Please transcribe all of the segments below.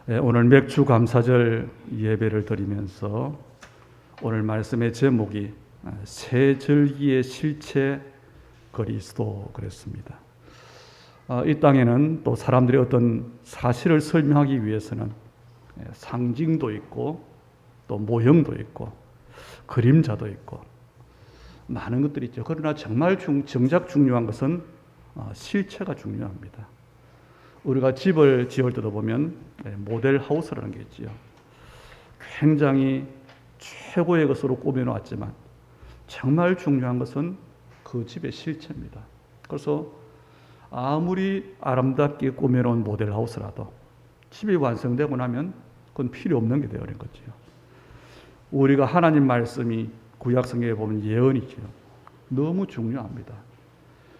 오늘 맥주 감사절 예배를 드리면서 오늘 말씀의 제목이 새 절기의 실체 그리스도 그랬습니다. 이 땅에는 또 사람들이 어떤 사실을 설명하기 위해서는 상징도 있고 또 모형도 있고 그림자도 있고 많은 것들이 있죠. 그러나 정말 정작 중요한 것은 실체가 중요합니다. 우리가 집을 지을 때도 보면 모델 하우스라는 게 있지요. 굉장히 최고의 것으로 꾸며놓았지만 정말 중요한 것은 그 집의 실체입니다. 그래서 아무리 아름답게 꾸며놓은 모델 하우스라도 집이 완성되고 나면 그건 필요 없는 게 되어버린 거지요. 우리가 하나님 말씀이 구약 성경에 보면 예언이지요. 너무 중요합니다.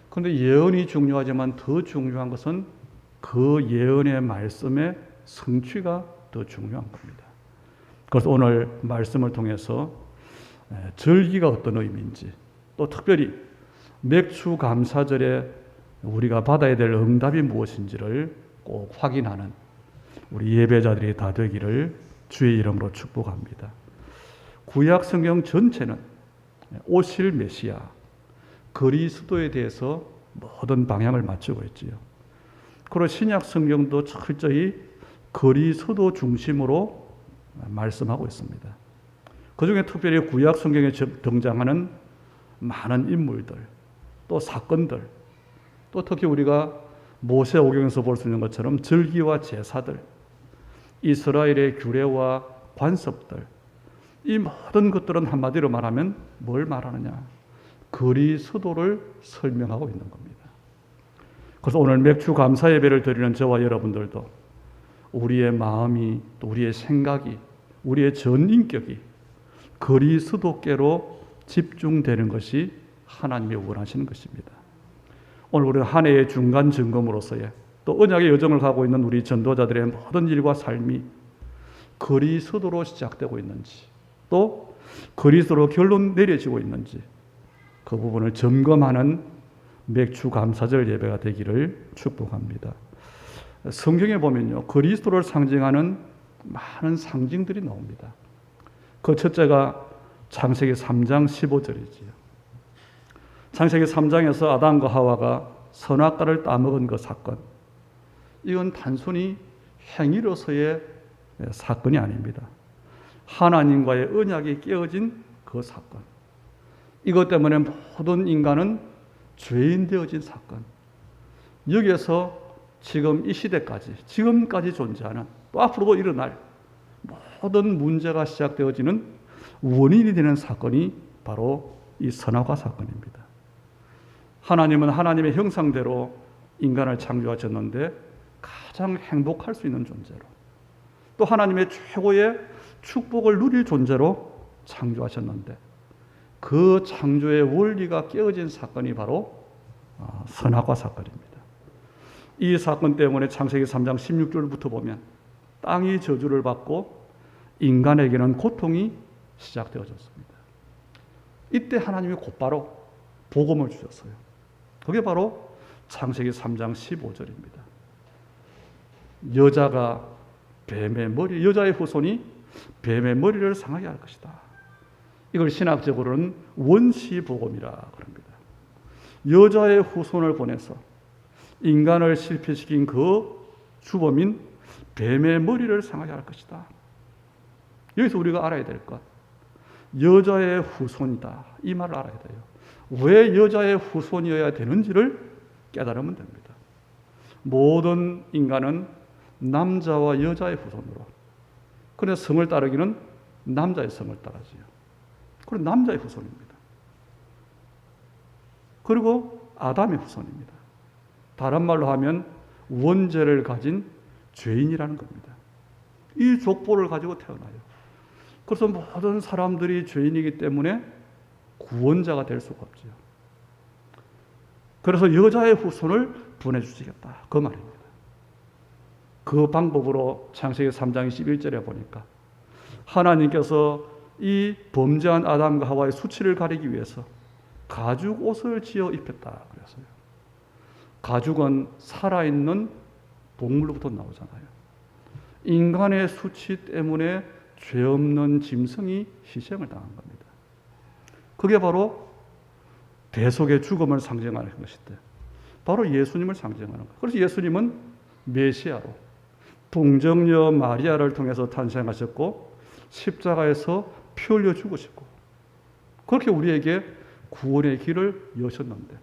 그런데 예언이 중요하지만 더 중요한 것은 그 예언의 말씀의 성취가 더 중요한 겁니다. 그래서 오늘 말씀을 통해서 절기가 어떤 의미인지, 또 특별히 맥주 감사절에 우리가 받아야 될 응답이 무엇인지를 꼭 확인하는 우리 예배자들이 다 되기를 주의 이름으로 축복합니다. 구약 성경 전체는 오실 메시아 그리스도에 대해서 모든 방향을 맞추고 있지요. 그리고 신약 성경도 철저히 그리스도 중심으로 말씀하고 있습니다. 그 중에 특별히 구약 성경에 등장하는 많은 인물들, 또 사건들, 또 특히 우리가 모세오경에서 볼 수 있는 것처럼 절기와 제사들, 이스라엘의 규례와 관습들, 이 모든 것들은 한마디로 말하면 뭘 말하느냐? 그리스도를 설명하고 있는 겁니다. 그래서 오늘 맥주 감사 예배를 드리는 저와 여러분들도 우리의 마음이, 또 우리의 생각이, 우리의 전 인격이 그리스도께로 집중되는 것이 하나님이 원하시는 것입니다. 오늘 우리는 한 해의 중간 점검으로서의 또 언약의 여정을 가고 있는 우리 전도자들의 모든 일과 삶이 그리스도로 시작되고 있는지, 또 그리스도로 결론 내려지고 있는지 그 부분을 점검하는 맥주 감사절 예배가 되기를 축복합니다. 성경에 보면요, 그리스도를 상징하는 많은 상징들이 나옵니다. 그 첫째가 창세기 3장 15절이지요. 창세기 3장에서 아담과 하와가 선악과를 따먹은 그 사건, 이건 단순히 행위로서의 사건이 아닙니다. 하나님과의 언약이 깨어진 그 사건, 이것 때문에 모든 인간은 죄인 되어진 사건, 여기에서 지금 이 시대까지, 지금까지 존재하는, 또 앞으로도 일어날 모든 문제가 시작되어지는 원인이 되는 사건이 바로 이 선악과 사건입니다. 하나님은 하나님의 형상대로 인간을 창조하셨는데 가장 행복할 수 있는 존재로, 또 하나님의 최고의 축복을 누릴 존재로 창조하셨는데 그 창조의 원리가 깨어진 사건이 바로 선악과 사건입니다. 이 사건 때문에 창세기 3장 16절부터 보면 땅이 저주를 받고 인간에게는 고통이 시작되어졌습니다. 이때 하나님이 곧바로 복음을 주셨어요. 그게 바로 창세기 3장 15절입니다. 여자의 후손이 뱀의 머리를 상하게 할 것이다. 이걸 신학적으로는 원시복음이라 그럽니다. 여자의 후손을 보내서 인간을 실패시킨 그 주범인 뱀의 머리를 상하게 할 것이다. 여기서 우리가 알아야 될 것, 여자의 후손이다, 이 말을 알아야 돼요. 왜 여자의 후손이어야 되는지를 깨달으면 됩니다. 모든 인간은 남자와 여자의 후손으로, 그래서 성을 따르기는 남자의 성을 따르지요. 그리고 남자의 후손입니다. 그리고 아담의 후손입니다. 다른 말로 하면 원죄를 가진 죄인이라는 겁니다. 이 족보를 가지고 태어나요. 그래서 모든 사람들이 죄인이기 때문에 구원자가 될 수가 없죠. 그래서 여자의 후손을 보내주시겠다, 그 말입니다. 그 방법으로 창세기 3장 21절에 보니까 하나님께서 이 범죄한 아담과 하와의 수치를 가리기 위해서 가죽 옷을 지어 입혔다 그랬어요. 가죽은 살아있는 동물로부터 나오잖아요. 인간의 수치 때문에 죄 없는 짐승이 희생을 당한 겁니다. 그게 바로 대속의 죽음을 상징하는 것인데 바로 예수님을 상징하는 거예요. 그래서 예수님은 메시아로 동정녀 마리아를 통해서 탄생하셨고 십자가에서 피 흘려 죽으셨고 그렇게 우리에게 구원의 길을 여셨는데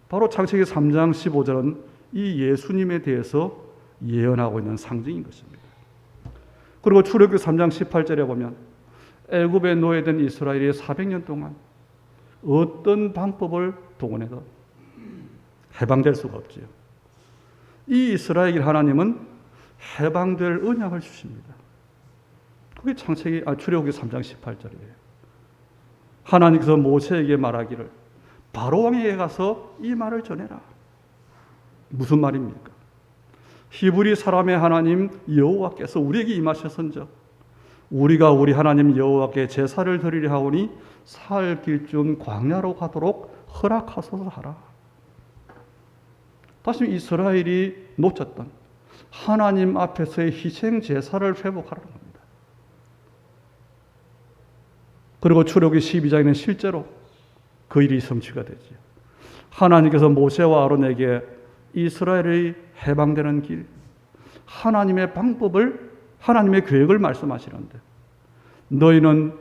바로 창세기 3장 15절은 이 예수님에 대해서 예언하고 있는 상징인 것입니다. 그리고 출애굽기 3장 18절에 보면 애굽에 노예된 이스라엘이 400년 동안 어떤 방법을 동원해도 해방될 수가 없지요. 이 이스라엘 하나님은 해방될 언약을 주십니다. 그게 출애굽기 3장 18절이에요. 하나님께서 모세에게 말하기를 바로 왕에게 가서 이 말을 전해라. 무슨 말입니까? 히브리 사람의 하나님 여호와께서 우리에게 임하셨은즉 우리가 우리 하나님 여호와께 제사를 드리려 하오니 사흘 길쯤 광야로 가도록 허락하소서 하라. 다시 이스라엘이 놓쳤던 하나님 앞에서의 희생 제사를 회복하라는 겁니다. 그리고 출애굽기 12장에는 실제로 그 일이 성취가 되죠. 하나님께서 모세와 아론에게 이스라엘의 해방되는 길, 하나님의 방법을, 하나님의 계획을 말씀하시는데 너희는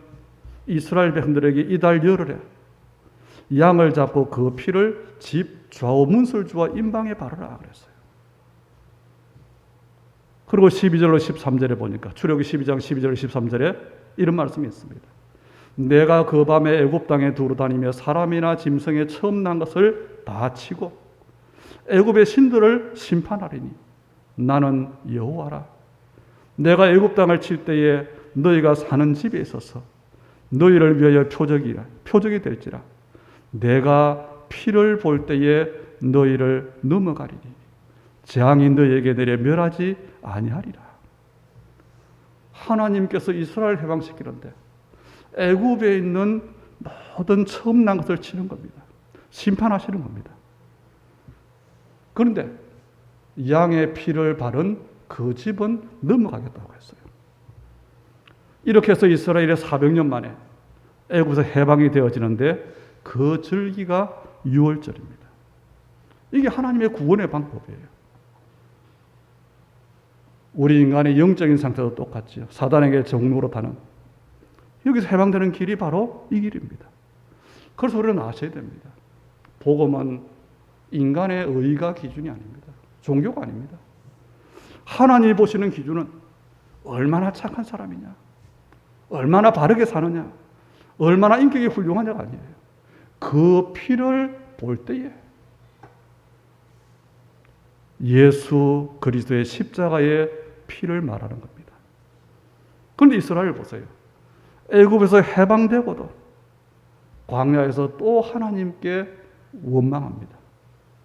이스라엘 백성들에게 이달 열흘에 양을 잡고 그 피를 집 좌우 문설주와 임방에 바르라 그랬어요. 그리고 12절로 13절에 보니까 출애굽기 12장 12절 13절에 이런 말씀이 있습니다. 내가 그 밤에 애굽 땅에 두루 다니며 사람이나 짐승에 처음 난 것을 다 치고 애굽의 신들을 심판하리니 나는 여호와라. 내가 애굽 땅을 칠 때에 너희가 사는 집에 있어서 너희를 위하여 표적이 될지라. 내가 피를 볼 때에 너희를 넘어가리니 재앙이 너희에게 내려 멸하지 아니하리라. 하나님께서 이스라엘 해방시키는데 애굽에 있는 모든 처음 난 것을 치는 겁니다. 심판하시는 겁니다. 그런데 양의 피를 바른 그 집은 넘어가겠다고 했어요. 이렇게 해서 이스라엘의 400년 만에 애굽에서 해방이 되어지는데 그 절기가 유월절입니다. 이게 하나님의 구원의 방법이에요. 우리 인간의 영적인 상태도 똑같지요. 사단에게 종로로 타는 여기서 해방되는 길이 바로 이 길입니다. 그래서 우리는 아셔야 됩니다. 복음은 인간의 의가 기준이 아닙니다. 종교가 아닙니다. 하나님이 보시는 기준은 얼마나 착한 사람이냐, 얼마나 바르게 사느냐, 얼마나 인격이 훌륭하냐가 아니에요. 그 피를 볼 때에 예수 그리스도의 십자가의 피를 말하는 겁니다. 그런데 이스라엘 보세요. 애굽에서 해방되고도 광야에서 또 하나님께 원망합니다.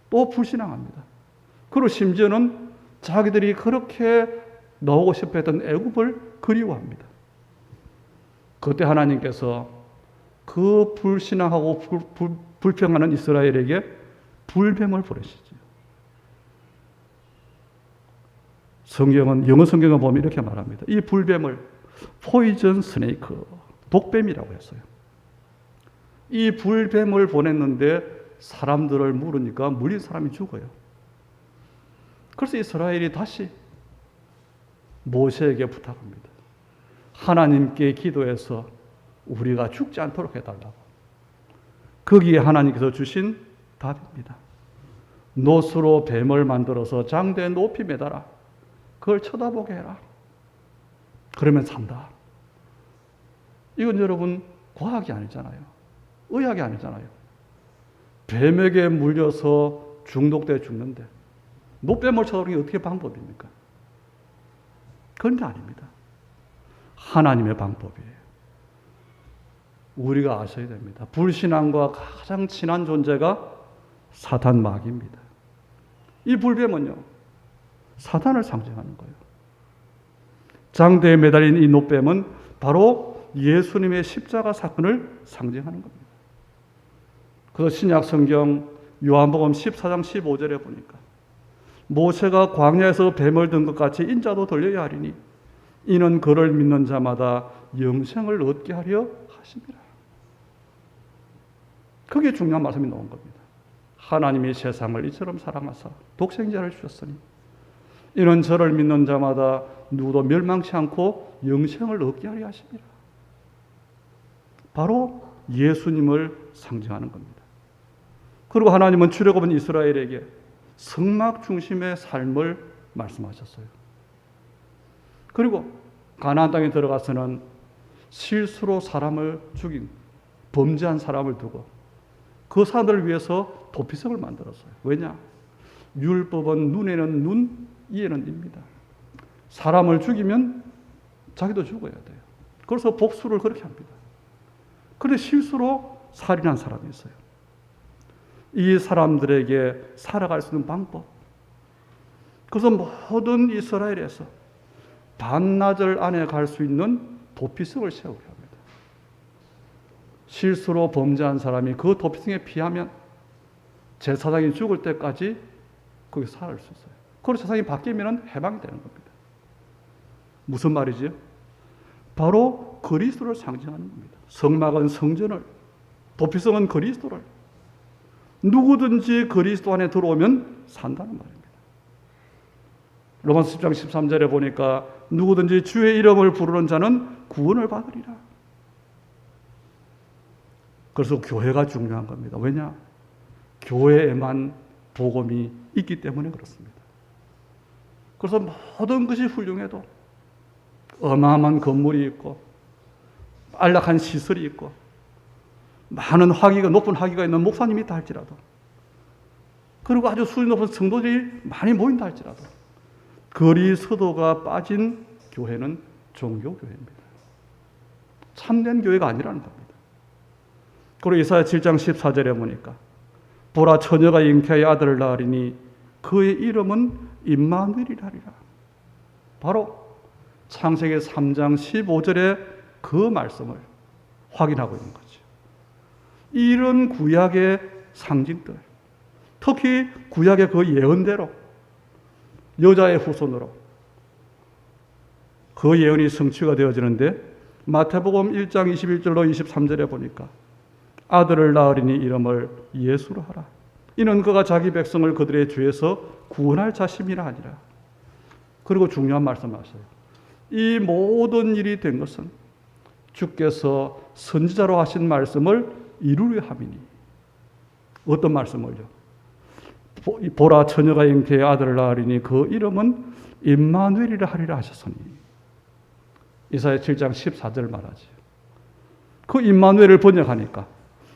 또 불신앙합니다. 그리고 심지어는 자기들이 그렇게 나오고 싶어 했던 애굽을 그리워합니다. 그때 하나님께서 그 불신앙하고 불평하는 이스라엘에게 불뱀을 보내시죠. 성경은, 영어 성경을 보면 이렇게 말합니다. 이 불뱀을 포이전 스네이크, 독뱀이라고 했어요. 이 불뱀을 보냈는데 사람들을 물으니까 물린 사람이 죽어요. 그래서 이스라엘이 다시 모세에게 부탁합니다. 하나님께 기도해서 우리가 죽지 않도록 해달라고. 거기에 하나님께서 주신 답입니다. 노스로 뱀을 만들어서 장대에 높이 매달아 그걸 쳐다보게 해라. 그러면 산다. 이건 여러분 과학이 아니잖아요. 의학이 아니잖아요. 뱀에게 물려서 중독돼 죽는데 노뱀을 쳐다보는 게 어떻게 방법입니까? 그건 아닙니다. 하나님의 방법이에요. 우리가 아셔야 됩니다. 불신앙과 가장 친한 존재가 사탄 마귀입니다. 이 불뱀은요, 사탄을 상징하는 거예요. 장대에 매달린 이 노뱀은 바로 예수님의 십자가 사건을 상징하는 겁니다. 그래서 신약 성경 요한복음 14장 15절에 보니까 모세가 광야에서 뱀을 든 것 같이 인자도 들려야 하리니 이는 그를 믿는 자마다 영생을 얻게 하려 하심이라. 그게 중요한 말씀이 나온 겁니다. 하나님이 세상을 이처럼 사랑하사 독생자를 주셨으니 이는 저를 믿는 자마다 누구도 멸망치 않고 영생을 얻게 하려 하심이라. 바로 예수님을 상징하는 겁니다. 그리고 하나님은 출애굽은 이스라엘에게 성막 중심의 삶을 말씀하셨어요. 그리고 가나안 땅에 들어가서는 실수로 사람을 죽인 범죄한 사람을 두고 그 사람들을 위해서 도피성을 만들었어요. 왜냐? 율법은 눈에는 눈, 이에는 입니다. 사람을 죽이면 자기도 죽어야 돼요. 그래서 복수를 그렇게 합니다. 그런데 실수로 살인한 사람이 있어요. 이 사람들에게 살아갈 수 있는 방법. 그래서 모든 이스라엘에서 반나절 안에 갈 수 있는 도피성을 세우게 합니다. 실수로 범죄한 사람이 그 도피성에 피하면 제사장이 죽을 때까지 거기서 살아갈 수 있어요. 그리고 세상이 바뀌면 해방이 되는 겁니다. 무슨 말이지요? 바로 그리스도를 상징하는 겁니다. 성막은 성전을, 도피성은 그리스도를. 누구든지 그리스도 안에 들어오면 산다는 말입니다. 로마서 10장 13절에 보니까 누구든지 주의 이름을 부르는 자는 구원을 받으리라. 그래서 교회가 중요한 겁니다. 왜냐? 교회에만 복음이 있기 때문에 그렇습니다. 그래서 모든 것이 훌륭해도 어마어마한 건물이 있고 안락한 시설이 있고 많은 학위가 높은 학위가 있는 목사님이 있다 할지라도 그리고 아주 수준 높은 성도들이 많이 모인다 할지라도 그리스도가 빠진 교회는 종교교회입니다. 참된 교회가 아니라는 겁니다. 그리고 이사야 7장 14절에 보니까 보라 처녀가 잉태하여 아들을 낳으리니 그의 이름은 임마누엘이라 하리라. 바로 창세기 3장 15절의 그 말씀을 확인하고 있는 거죠. 이런 구약의 상징들, 특히 구약의 그 예언대로 여자의 후손으로 그 예언이 성취가 되어지는데 마태복음 1장 21절로 23절에 보니까 아들을 낳으리니 이름을 예수로 하라. 이는 그가 자기 백성을 그들의 죄에서 구원할 자심이라 하니라. 그리고 중요한 말씀하세요. 이 모든 일이 된 것은 주께서 선지자로 하신 말씀을 이루려 함이니. 어떤 말씀을요? 보라 처녀가 잉태해 아들을 낳으리니 그 이름은 임마누엘이라 하리라 하셨으니. 이사야 7장 14절 말하지. 그 임마누엘을 번역하니까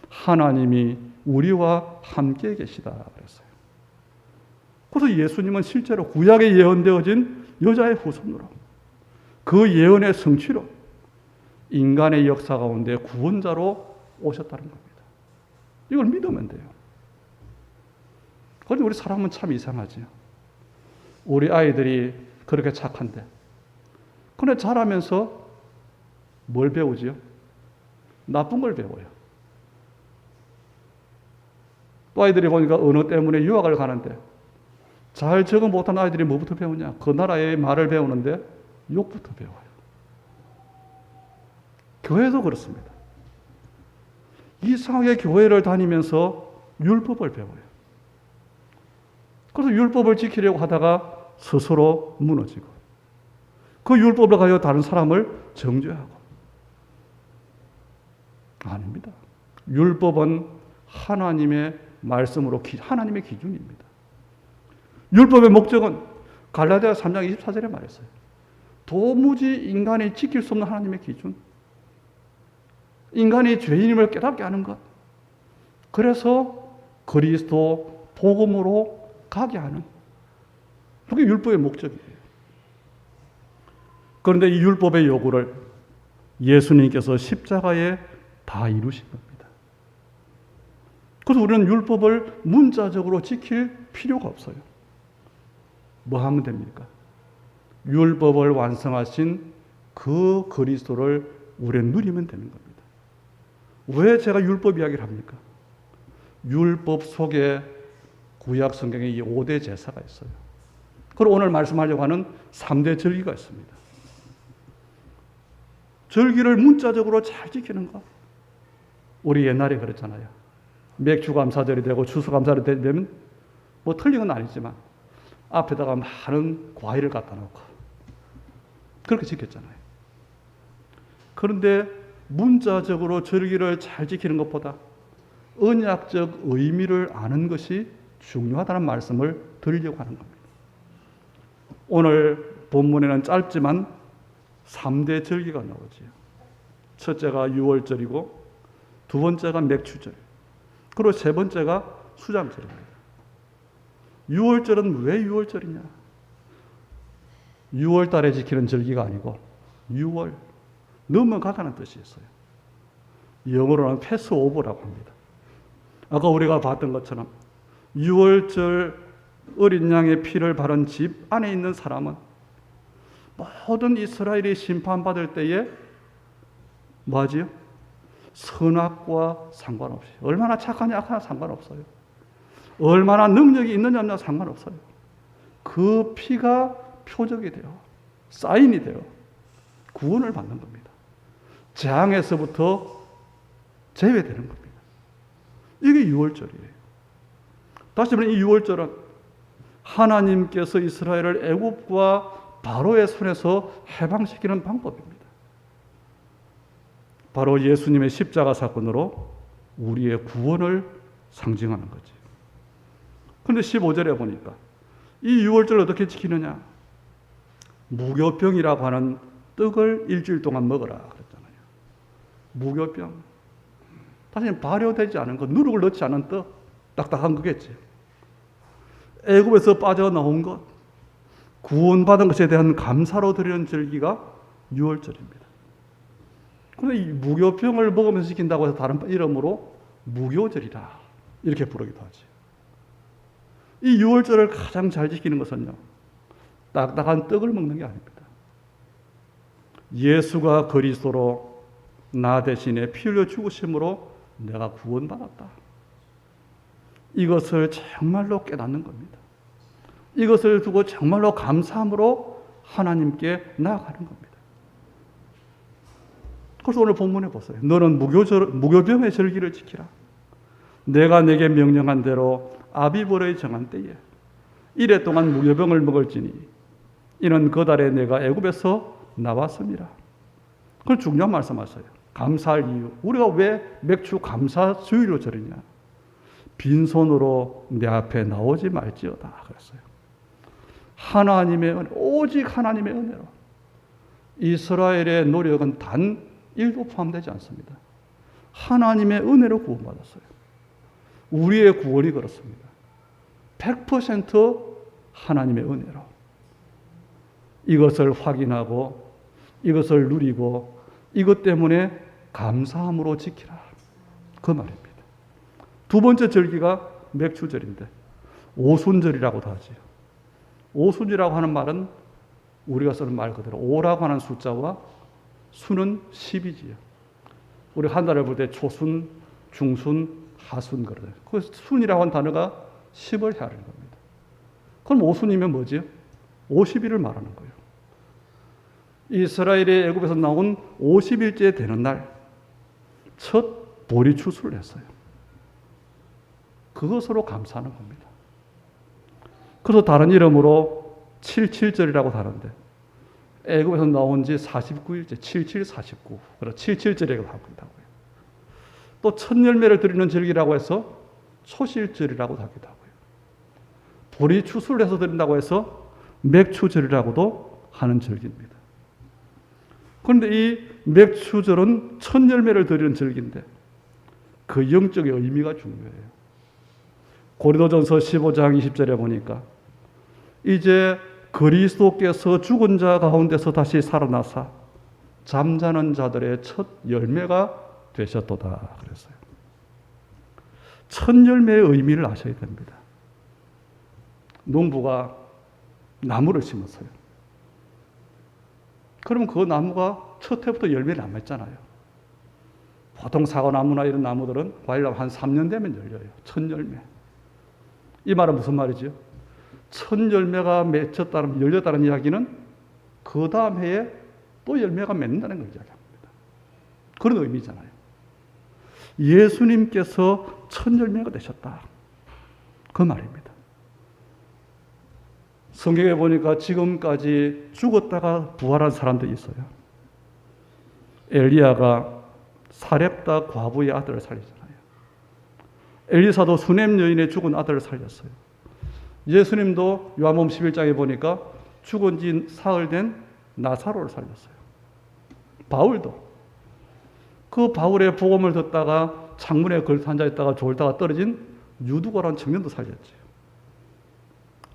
하나님이 우리와 함께 계시다 그랬어요. 그래서 예수님은 실제로 구약에 예언되어진 여자의 후손으로 그 예언의 성취로 인간의 역사 가운데 구원자로 오셨다는 겁니다. 이걸 믿으면 돼요. 그런데 우리 사람은 참 이상하죠. 우리 아이들이 그렇게 착한데 그런데 자라면서 뭘 배우지요? 나쁜 걸 배워요. 또 아이들이 보니까 언어 때문에 유학을 가는데 잘 적응 못한 아이들이 뭐부터 배우냐? 그 나라의 말을 배우는데 욕부터 배워요. 교회도 그렇습니다. 이상하게 교회를 다니면서 율법을 배워요. 그래서 율법을 지키려고 하다가 스스로 무너지고 그 율법을 가지고 다른 사람을 정죄하고. 아닙니다. 율법은 하나님의 말씀으로 하나님의 기준입니다. 율법의 목적은 갈라디아 3장 24절에 말했어요. 도무지 인간이 지킬 수 없는 하나님의 기준. 인간이 죄인임을 깨닫게 하는 것. 그래서 그리스도 복음으로 가게 하는. 그게 율법의 목적이에요. 그런데 이 율법의 요구를 예수님께서 십자가에 다 이루신 겁니다. 그래서 우리는 율법을 문자적으로 지킬 필요가 없어요. 뭐 하면 됩니까? 율법을 완성하신 그 그리스도를 우리는 누리면 되는 겁니다. 왜 제가 율법 이야기를 합니까? 율법 속에 구약 성경에 이 5대 제사가 있어요. 그리고 오늘 말씀하려고 하는 3대 절기가 있습니다. 절기를 문자적으로 잘 지키는 것. 우리 옛날에 그랬잖아요. 맥주감사절이 되고 추수감사절이 되면 뭐 틀린 건 아니지만 앞에다가 많은 과일을 갖다 놓고 그렇게 지켰잖아요. 그런데 문자적으로 절기를 잘 지키는 것보다 언약적 의미를 아는 것이 중요하다는 말씀을 드리려고 하는 겁니다. 오늘 본문에는 짧지만 3대 절기가 나오지요. 첫째가 유월절이고 두 번째가 맥추절, 그리고 세 번째가 수장절입니다. 유월절은 왜 유월절이냐? 6월 달에 지키는 절기가 아니고 6월, 넘어가다는 뜻이 있어요. 영어로는 패스오버라고 합니다. 아까 우리가 봤던 것처럼 6월절 어린 양의 피를 바른 집 안에 있는 사람은 모든 이스라엘이 심판받을 때에 뭐하지요? 선악과 상관없이, 얼마나 착하냐 상관없어요. 얼마나 능력이 있느냐 상관없어요. 그 피가 표적이 돼요. 사인이 돼요. 구원을 받는 겁니다. 재앙에서부터 제외되는 겁니다. 이게 6월절이에요. 다시 말해 이 6월절은 하나님께서 이스라엘을 애굽과 바로의 손에서 해방시키는 방법입니다. 바로 예수님의 십자가 사건으로 우리의 구원을 상징하는 거지. 그런데 15절에 보니까 이 6월절을 어떻게 지키느냐? 무교병이라고 하는 떡을 일주일 동안 먹어라 그랬잖아요. 무교병. 다시 발효되지 않은 것, 누룩을 넣지 않은 떡, 딱딱한 거겠지. 애굽에서 빠져나온 것, 구원받은 것에 대한 감사로 드리는 절기가 6월절입니다. 그런데 이 무교병을 먹으면서 지킨다고 해서 다른 이름으로 무교절이라 이렇게 부르기도 하지. 이 6월절을 가장 잘 지키는 것은요, 딱딱한 떡을 먹는 게 아닙니다. 예수가 그리스도로 나 대신에 피 흘려 죽으심으로 내가 구원받았다. 이것을 정말로 깨닫는 겁니다. 이것을 두고 정말로 감사함으로 하나님께 나아가는 겁니다. 그래서 오늘 본문에 보세요. 너는 무교병의 절기를 지키라. 내가 내게 명령한 대로 아비보르에 정한 때에 이래 동안 무교병을 먹을지니 이는 그 달에 내가 애굽에서 나왔습니다. 그걸 중요한 말씀하세요. 감사할 이유. 우리가 왜 맥주 감사주의로 절이냐? 빈손으로 내 앞에 나오지 말지어다 그랬어요. 하나님의 은혜, 오직 하나님의 은혜로. 이스라엘의 노력은 단 1도 포함되지 않습니다. 하나님의 은혜로 구원받았어요. 우리의 구원이 그렇습니다. 100% 하나님의 은혜로. 이것을 확인하고 이것을 누리고 이것 때문에 감사함으로 지키라. 그 말입니다. 두 번째 절기가 맥추절인데 오순절이라고도 하지요. 오순이라고 하는 말은 우리가 쓰는 말 그대로 오라고 하는 숫자와 순은 10이지요. 우리 한 달을 볼 때 초순, 중순, 하순 그러죠. 그 순이라고 하는 단어가 10을 헤아리는 겁니다. 그럼 오순이면 뭐지요? 50일을 말하는 거예요. 이스라엘이 애굽에서 나온 50일째 되는 날 첫 보리 추수를 했어요. 그것으로 감사하는 겁니다. 그래서 다른 이름으로 77절이라고 하는데 애굽에서 나온 지 49일째, 7749. 그래서 77절이라고 하기도 하고요. 또 첫 열매를 드리는 절기라고 해서 초실절이라고 하기도 하고요. 보리 추수를 해서 드린다고 해서 맥추절이라고도 하는 절기입니다. 그런데 이 맥추절은 첫 열매를 드리는 절기인데 그 영적인 의미가 중요해요. 고린도전서 15장 20절에 보니까 이제 그리스도께서 죽은 자 가운데서 다시 살아나사 잠자는 자들의 첫 열매가 되셨도다 그랬어요. 첫 열매의 의미를 아셔야 됩니다. 농부가 나무를 심었어요. 그러면 그 나무가 첫 해부터 열매를 안 맺잖아요. 보통 사과나무나 이런 나무들은 과일나무 한 3년 되면 열려요. 첫 열매. 이 말은 무슨 말이죠? 첫 열매가 맺혔다는, 열렸다는 이야기는 그 다음 해에 또 열매가 맺는다는 걸 이야기합니다. 그런 의미잖아요. 예수님께서 첫 열매가 되셨다. 그 말입니다. 성경에 보니까 지금까지 죽었다가 부활한 사람들이 있어요. 엘리야가 사렙다 과부의 아들을 살리잖아요. 엘리사도 수넴 여인의 죽은 아들을 살렸어요. 예수님도 요한복음 11장에 보니까 죽은 지 사흘 된 나사로를 살렸어요. 바울도 그 바울의 복음을 듣다가 창문에 걸터 앉아있다가 졸다가 떨어진 유두고라는 청년도 살렸죠.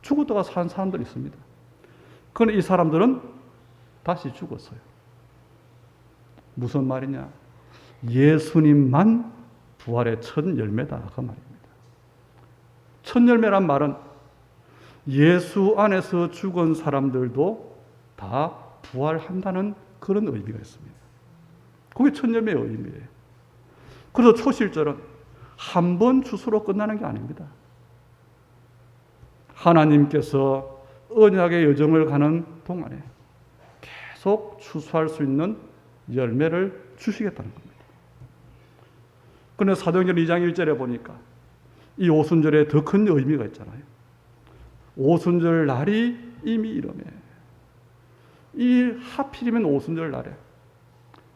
죽었다가 산 사람들이 있습니다. 그런데 이 사람들은 다시 죽었어요. 무슨 말이냐? 예수님만 부활의 첫 열매다 그 말입니다. 첫 열매란 말은 예수 안에서 죽은 사람들도 다 부활한다는 그런 의미가 있습니다. 그게 첫 열매의 의미예요. 그래서 초실절은 한 번 추수로 끝나는 게 아닙니다. 하나님께서 언약의 여정을 가는 동안에 계속 추수할 수 있는 열매를 주시겠다는 겁니다. 그런데 사도행전 2장 1절에 보니까 이 오순절에 더 큰 의미가 있잖아요. 오순절 날이 이미 이르매. 이 하필이면 오순절 날에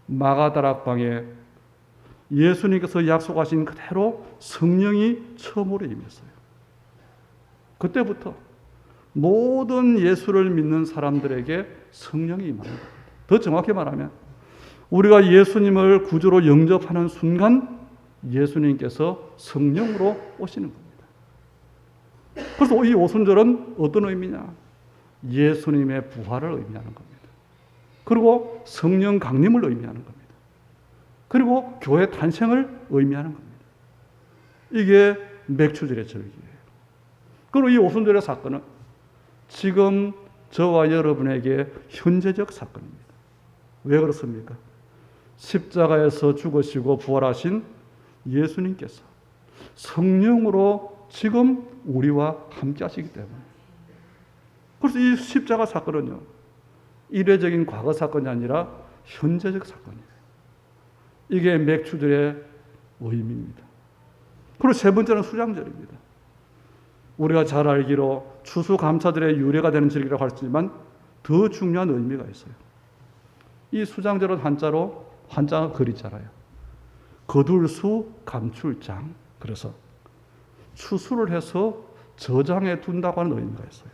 마가다락방에 예수님께서 약속하신 그대로 성령이 처음으로 임했어요. 그때부터 모든 예수를 믿는 사람들에게 성령이 임하는 겁니다. 더 정확히 말하면 우리가 예수님을 구주로 영접하는 순간 예수님께서 성령으로 오시는 겁니다. 그래서 이 오순절은 어떤 의미냐? 예수님의 부활을 의미하는 겁니다. 그리고 성령 강림을 의미하는 겁니다. 그리고 교회 탄생을 의미하는 겁니다. 이게 맥추절의 절기예요. 그리고 이 오순절의 사건은 지금 저와 여러분에게 현재적 사건입니다. 왜 그렇습니까? 십자가에서 죽으시고 부활하신 예수님께서 성령으로 지금 우리와 함께 하시기 때문에. 그래서 이 십자가 사건은요, 이례적인 과거 사건이 아니라 현재적 사건이에요. 이게 맥추절의 의미입니다. 그리고 세 번째는 수장절입니다. 우리가 잘 알기로 추수감사절의 유래가 되는 절기라고 할 수 있지만 더 중요한 의미가 있어요. 이 수장절은 한자가 글이잖아요. 거둘수 감출장. 그래서 추수를 해서 저장해 둔다고 하는 의미가 있어요.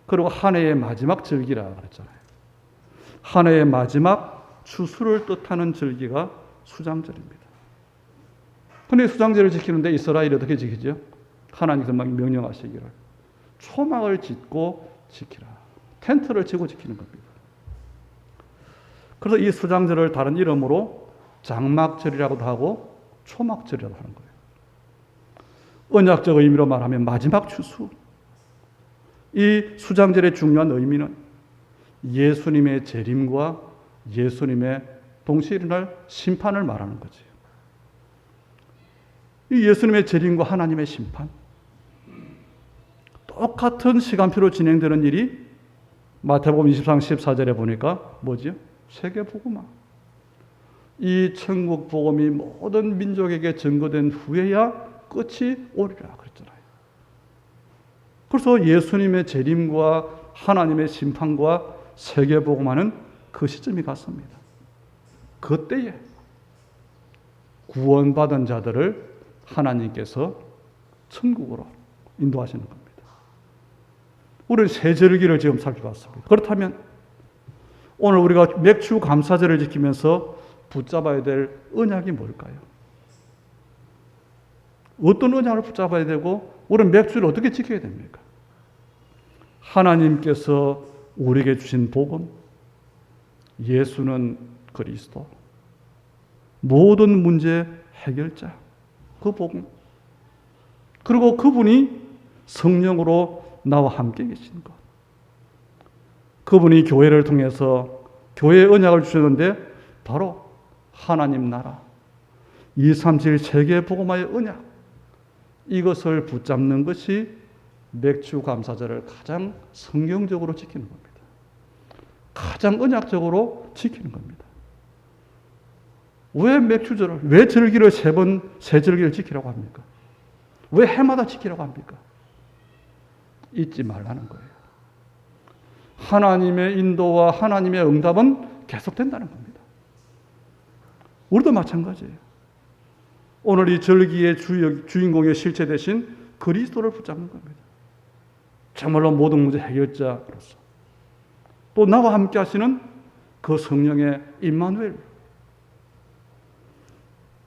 그리고 한 해의 마지막 절기라 그랬잖아요. 한 해의 마지막 추수를 뜻하는 절기가 수장절입니다. 그런데 수장절을 지키는데 이스라엘이 어떻게 지키죠? 하나님께서 막 명령하시기를 초막을 짓고 지키라. 텐트를 치고 지키는 겁니다. 그래서 이 수장절을 다른 이름으로 장막절이라고도 하고 초막절이라고 하는 거예요. 언약적 의미로 말하면 마지막 추수. 이 수장절의 중요한 의미는 예수님의 재림과 예수님의 동시에 일어날 심판을 말하는 거죠. 이 예수님의 재림과 하나님의 심판, 똑같은 시간표로 진행되는 일이 마태복음 24장 14절에 보니까 뭐죠? 세계복음화. 이 천국 복음이 모든 민족에게 전거된 후에야 끝이 오리라 그랬잖아요. 그래서 예수님의 재림과 하나님의 심판과 세계복음화는 그 시점이 같습니다. 그때에 구원받은 자들을 하나님께서 천국으로 인도하시는 겁니다. 우리는 세 절기를 지금 살펴봤습니다. 그렇다면 오늘 우리가 맥추 감사절을 지키면서 붙잡아야 될 언약이 뭘까요? 어떤 언약을 붙잡아야 되고 우리는 맥주를 어떻게 지켜야 됩니까? 하나님께서 우리에게 주신 복음, 예수는 그리스도, 모든 문제 해결자, 그 복음, 그리고 그분이 성령으로 나와 함께 계신 것, 그분이 교회를 통해서 교회의 언약을 주셨는데 바로 하나님 나라, 237 세계 복음화의 언약, 이것을 붙잡는 것이 맥주 감사절을 가장 성경적으로 지키는 겁니다. 가장 언약적으로 지키는 겁니다. 왜 맥주절을, 왜 절기를 세 절기를 지키라고 합니까? 왜 해마다 지키라고 합니까? 잊지 말라는 거예요. 하나님의 인도와 하나님의 응답은 계속된다는 겁니다. 우리도 마찬가지예요. 오늘 이 절기의 주인공의 실체 대신 그리스도를 붙잡는 겁니다. 정말로 모든 문제 해결자로서 또 나와 함께 하시는 그 성령의 임마누엘,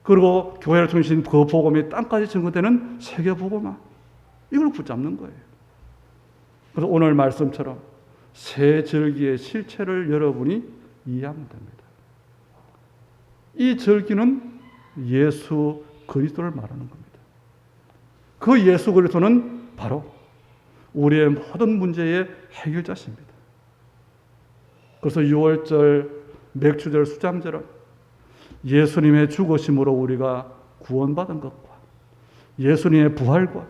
그리고 교회를 통신 그 복음이 땅까지 전거되는 세계 복음화, 이걸 붙잡는 거예요. 그래서 오늘 말씀처럼 새 절기의 실체를 여러분이 이해하면 됩니다. 이 절기는 예수 그리스도를 말하는 겁니다. 그 예수 그리스도는 바로 우리의 모든 문제의 해결자십니다. 그래서 6월절, 맥주절, 수장절은 예수님의 죽으심으로 우리가 구원받은 것과 예수님의 부활과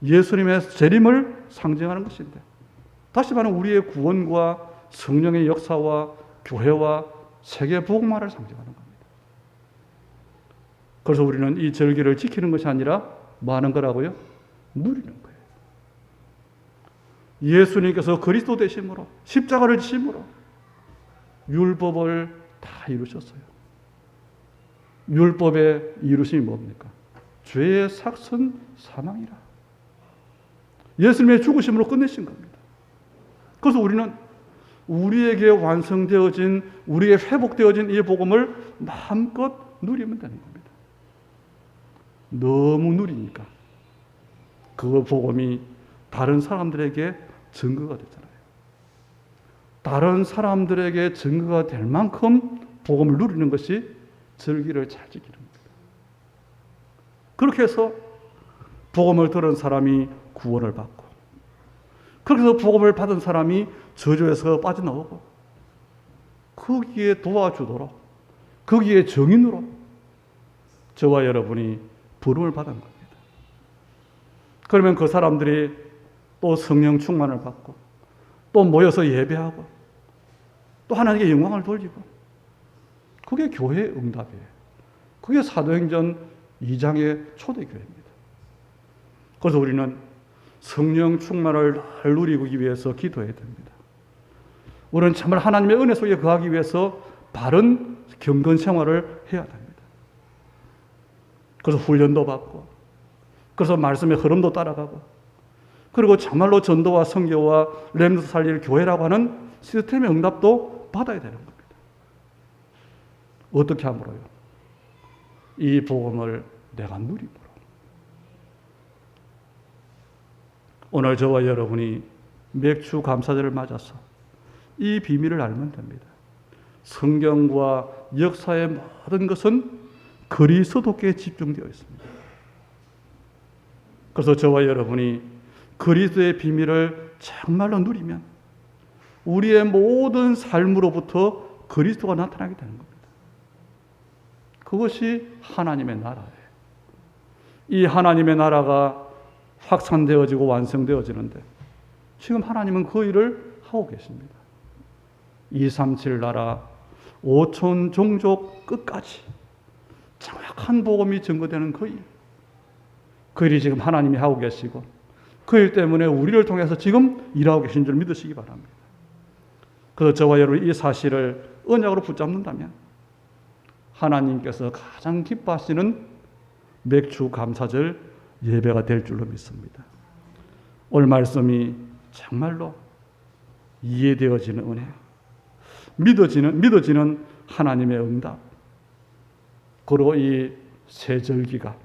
예수님의 재림을 상징하는 것인데, 다시 말하면 우리의 구원과 성령의 역사와 교회와 세계 복음화를 상징하는 겁니다. 그래서 우리는 이 절기를 지키는 것이 아니라 뭐 하는 거라고요? 누리는 거예요. 예수님께서 그리스도 되심으로, 십자가를 지심으로 율법을 다 이루셨어요. 율법의 이루심이 뭡니까? 죄의 삭선 사망이라. 예수님의 죽으심으로 끝내신 겁니다. 그래서 우리는 우리에게 완성되어진, 우리에게 회복되어진 이 복음을 마음껏 누리면 되는 겁니다. 너무 누리니까 그 복음이 다른 사람들에게 증거가 됐잖아요. 다른 사람들에게 증거가 될 만큼 복음을 누리는 것이 절기를 잘 지키는 겁니다. 그렇게 해서 복음을 들은 사람이 구원을 받고, 그렇게 해서 복음을 받은 사람이 저주에서 빠져나오고, 거기에 도와주도록, 거기에 정인으로 저와 여러분이 부름을 받은 겁니다. 그러면 그 사람들이 또 성령 충만을 받고, 또 모여서 예배하고, 또 하나님께 영광을 돌리고, 그게 교회의 응답이에요. 그게 사도행전 2장의 초대교회입니다. 그래서 우리는 성령 충만을 늘 누리기 위해서 기도해야 됩니다. 우리는 정말 하나님의 은혜 속에 거하기 위해서 바른 경건 생활을 해야 됩니다. 그래서 훈련도 받고, 그래서 말씀의 흐름도 따라가고, 그리고 정말로 전도와 선교와 렘넌트 살릴 교회라고 하는 시스템의 응답도 받아야 되는 겁니다. 어떻게 함으로요? 이 복음을 내가 누림으로. 오늘 저와 여러분이 맥주 감사절을 맞아서 이 비밀을 알면 됩니다. 성경과 역사의 모든 것은 그리스도께 집중되어 있습니다. 그래서 저와 여러분이 그리스도의 비밀을 정말로 누리면 우리의 모든 삶으로부터 그리스도가 나타나게 되는 겁니다. 그것이 하나님의 나라예요. 이 하나님의 나라가 확산되어지고 완성되어지는데 지금 하나님은 그 일을 하고 계십니다. 237 나라 5천 종족 끝까지 정확한 복음이 증거되는 그 일. 그 일이 지금 하나님이 하고 계시고 그 일 때문에 우리를 통해서 지금 일하고 계신 줄 믿으시기 바랍니다. 그래서 저와 여러분 이 사실을 언약으로 붙잡는다면 하나님께서 가장 기뻐하시는 맥주 감사절 예배가 될 줄로 믿습니다. 오늘 말씀이 정말로 이해되어지는 은혜, 믿어지는 하나님의 응답, 그리고 이 새절기가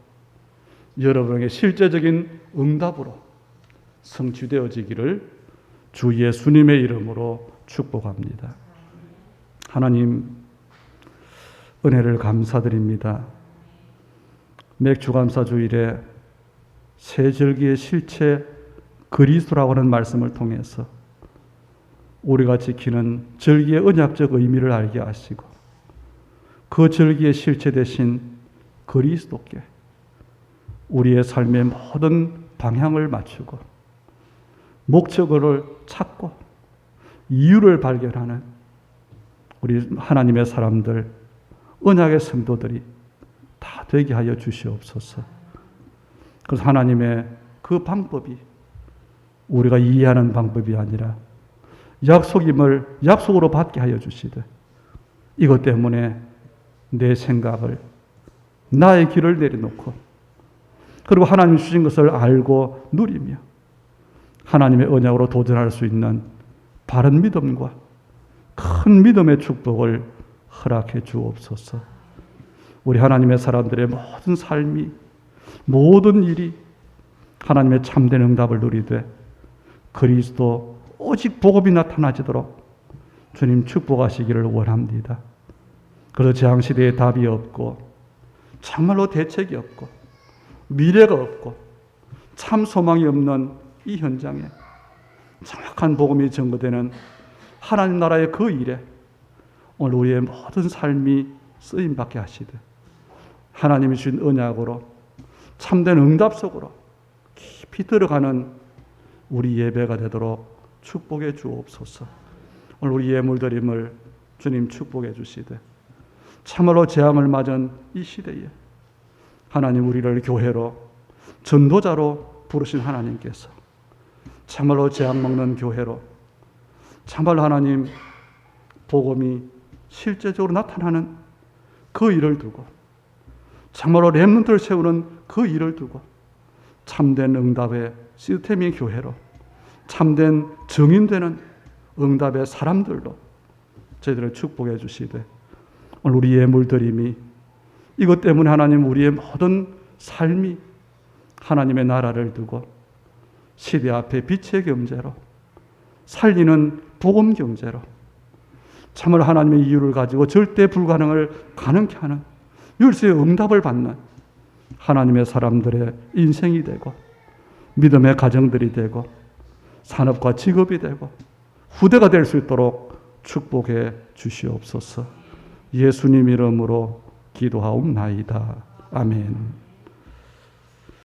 여러분에게 실제적인 응답으로 성취되어지기를 주 예수님의 이름으로 축복합니다. 하나님 은혜를 감사드립니다. 맥주감사주일에 새절기의 실체 그리스도라고 하는 말씀을 통해서 우리가 지키는 절기의 언약적 의미를 알게 하시고 그 절기의 실체 대신 그리스도께 우리의 삶의 모든 방향을 맞추고 목적을 찾고 이유를 발견하는 우리 하나님의 사람들, 언약의 성도들이 다 되게 하여 주시옵소서. 그래서 하나님의 그 방법이 우리가 이해하는 방법이 아니라 약속임을 약속으로 받게 하여 주시되, 이것 때문에 내 생각을, 나의 길을 내려놓고, 그리고 하나님 주신 것을 알고 누리며 하나님의 언약으로 도전할 수 있는 바른 믿음과 큰 믿음의 축복을 허락해 주옵소서. 우리 하나님의 사람들의 모든 삶이, 모든 일이 하나님의 참된 응답을 누리되 그리스도 오직 복음이 나타나지도록 주님 축복하시기를 원합니다. 그래서 재앙시대에 답이 없고 정말로 대책이 없고 미래가 없고 참 소망이 없는 이 현장에 정확한 복음이 전거되는 하나님 나라의 그 일에 오늘 우리의 모든 삶이 쓰임받게 하시되 하나님이 주신 언약으로 참된 응답 속으로 깊이 들어가는 우리 예배가 되도록 축복해 주옵소서. 오늘 우리 예물드림을 주님 축복해 주시되 참으로 재앙을 맞은 이 시대에 하나님 우리를 교회로 전도자로 부르신 하나님께서 참으로 재앙 먹는 교회로 참말로 하나님 복음이 실제적으로 나타나는 그 일을 두고 참말로 렘넌트를 세우는 그 일을 두고 참된 응답의 시스템의 교회로 참된 증인되는 응답의 사람들로 저희들을 축복해 주시되 오늘 우리 예물드림이 이것 때문에 하나님 우리의 모든 삶이 하나님의 나라를 두고 시대 앞에 빛의 경제로 살리는 복음 경제로 참으로 하나님의 이유를 가지고 절대 불가능을 가능케 하는 율세의 응답을 받는 하나님의 사람들의 인생이 되고 믿음의 가정들이 되고 산업과 직업이 되고 후대가 될 수 있도록 축복해 주시옵소서. 예수님 이름으로 기도하옵나이다. 아멘.